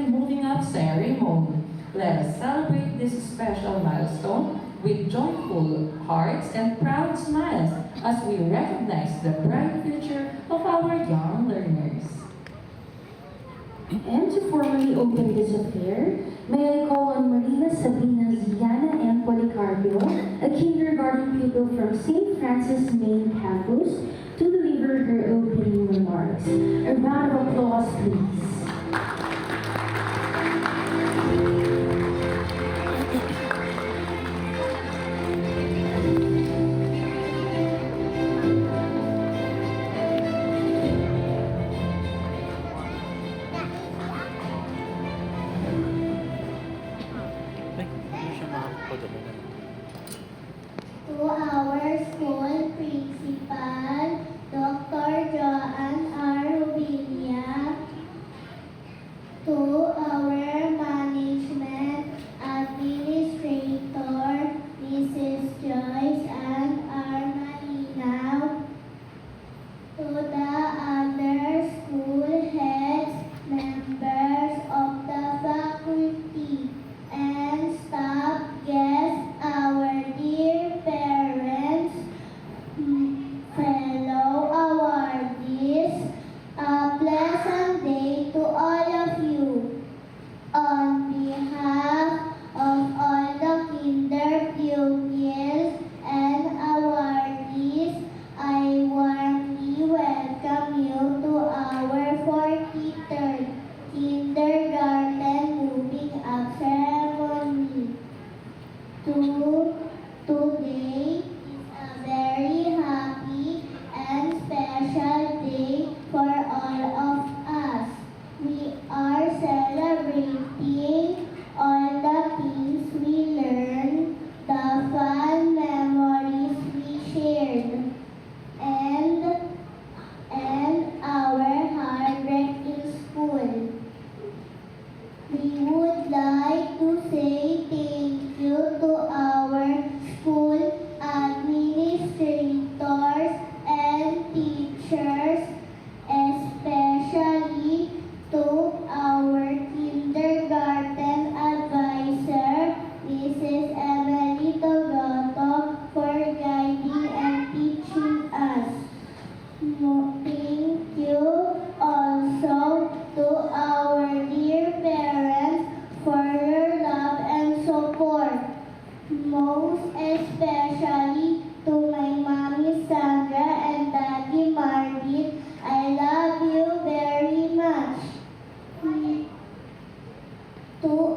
and moving up ceremony. Let us celebrate this special milestone with joyful hearts and proud smiles as we recognize the bright future of our young learners. And to formally open this affair, may I call on Maria Sabina Ziana M. Policarpio, a kindergarten pupil from St. Francis Main Campus, to deliver her opening remarks. A round of applause, please. To our school principal, Dr. Joanne R. Rubilla, to our management administrator, Mrs. Joyce and R. Malinaw, to the other school heads, members of the faculty, and staff, guests, our dear parents, fellow awardees, a pleasant day to all of you. On behalf of all the kinder pupils and awardees, I warmly welcome you to our 43rd Kindergarten Moving Up Ceremony. Today is a very happy and special day for all of us. We are celebrating all the things we learned, the fun memories we shared, and our hard work in school. We would like to say thank you to our school administrators and teachers, especially to our kindergarten advisor, Mrs. Emily Togoto, for guiding and teaching us. Thank you also to our dear parents for your love and support. Most especially to my mommy Sandra and daddy Marvin. I love you very much. To